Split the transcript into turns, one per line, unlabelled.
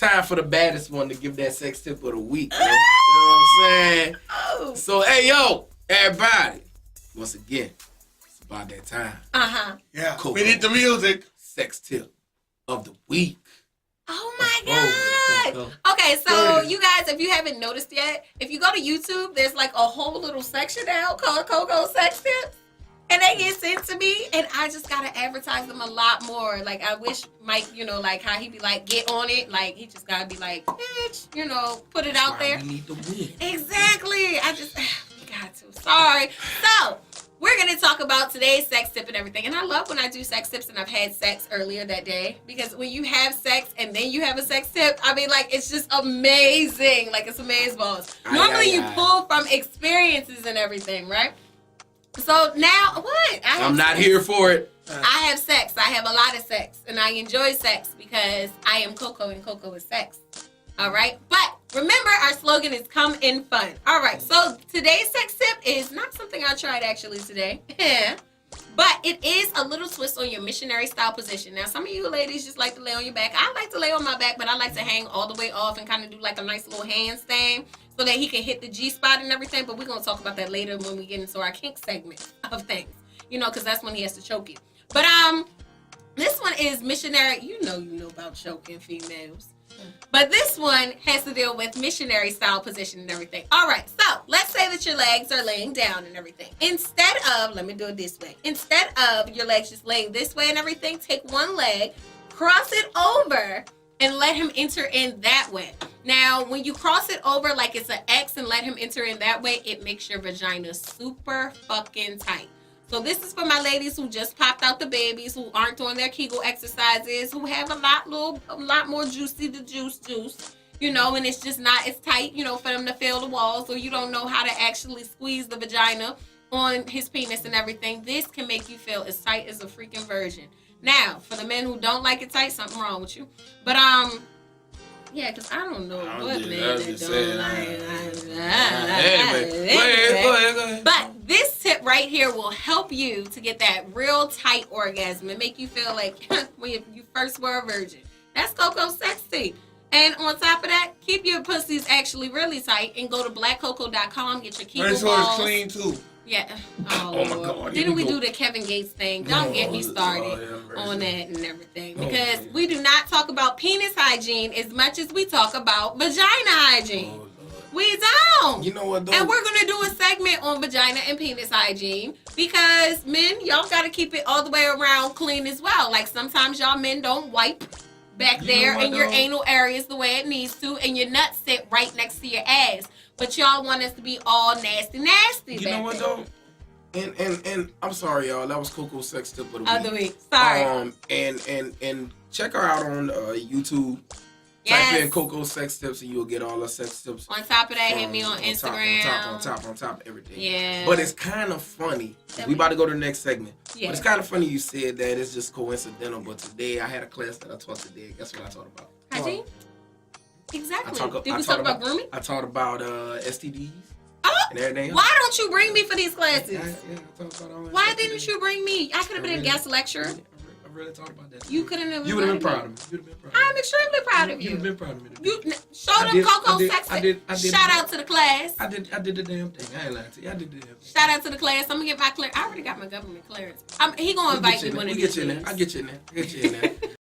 time for the baddest one to give that sex tip of the week. You know what I'm saying?
Oh.
So, hey, yo, everybody. Once again, it's about that time.
Yeah.
Cool.
We need the music.
Sex tip of the week.
Oh my God. Okay, so you guys, if you haven't noticed yet, if you go to YouTube, there's like a whole little section now called Coco Sex Tips. And they get sent to me, and I just gotta advertise them a lot more. Like, I wish Mike, like how he be like, get on it. Like, he just gotta be like, bitch, put it out there.
We need to win.
Exactly. I just got to. Sorry. So, we're gonna talk about today's sex tip and everything. And I love when I do sex tips and I've had sex earlier that day. Because when you have sex and then you have a sex tip, I mean, like, it's just amazing. Like, it's amazeballs. Normally, you pull from experiences and everything, right? So now, what?
I'm not here for it.
I have sex. I have a lot of sex. And I enjoy sex because I am Coco and Coco is sex. All right? But remember, our slogan is come in fun. All right. So today's sex tip is not something I tried actually today. But it is a little twist on your missionary style position. Now, some of you ladies just like to lay on your back. I like to lay on my back, but I like to hang all the way off and kind of do like a nice little handstand so that he can hit the G-spot and everything. But we're going to talk about that later when we get into our kink segment of things. Because that's when he has to choke you. But this one is missionary. You know about choking females. But this one has to deal with missionary style position and everything. All right, so let's say that your legs are laying down and everything. Instead of, let me do it this way. Instead of your legs just laying this way and everything, take one leg, cross it over, and let him enter in that way. Now, when you cross it over like it's an X and let him enter in that way, it makes your vagina super fucking tight. So this is for my ladies who just popped out the babies, who aren't doing their Kegel exercises, who have a lot more juicy the juice, and it's just not as tight, for them to feel the walls, or you don't know how to actually squeeze the vagina on his penis and everything. This can make you feel as tight as a freaking virgin. Now, for the men who don't like it tight, something wrong with you. But yeah, because I don't know what men that don't like.
Anyway, go ahead.
But this tip right here will help you to get that real tight orgasm and make you feel like when you first were a virgin. That's Coco Sex Tip. And on top of that, keep your pussies actually really tight and go to blackcoco.com, get your Kegel balls.
Make sure it's clean too.
Yeah.
Oh my God.
Didn't we do the Kevin Gates thing? Don't get me started on that and everything. Because we do not talk about penis hygiene as much as we talk about vagina hygiene. We don't.
You know what, though?
And we're going to do a segment on vagina and penis hygiene because men, y'all got to keep it all the way around clean as well. Like sometimes y'all men don't wipe back there in your anal areas the way it needs to, and your nuts sit right next to your ass. But y'all want us to be all nasty.
You know what, though? And I'm sorry, y'all. That was Coco Sex Tip of the week.
Sorry.
And check her out on YouTube.
Yes.
Type in Coco Sex Tips and you'll get all the sex tips.
On top of that, hit me on Instagram.
On top of everything.
Yeah.
But it's kind of funny. We about to go to the next segment.
Yeah.
But it's kind of funny you said that. It's just coincidental. But today I had a class that I taught today. Guess what I taught about?
Hygiene? Exactly. Did
I
we talk about grooming?
I taught about STDs
Oh,
and everything.
why don't you bring me for these classes?
Yeah, I talked about all that.
Why didn't you bring me? I could have been a guest lecturer.
I really talked about that.
You couldn't have.
You would have been proud of me. You'd have been proud of me.
I'm extremely proud of you.
You'd have been proud of me.
You show them Coco Sex.
I did.
Shout out to the class.
I did the damn thing. I ain't lying to you. I did the damn thing.
Shout out to the class. I'm gonna get my clearance. I already got my government clearance. He gonna invite me one of these days.
I'll get you in there.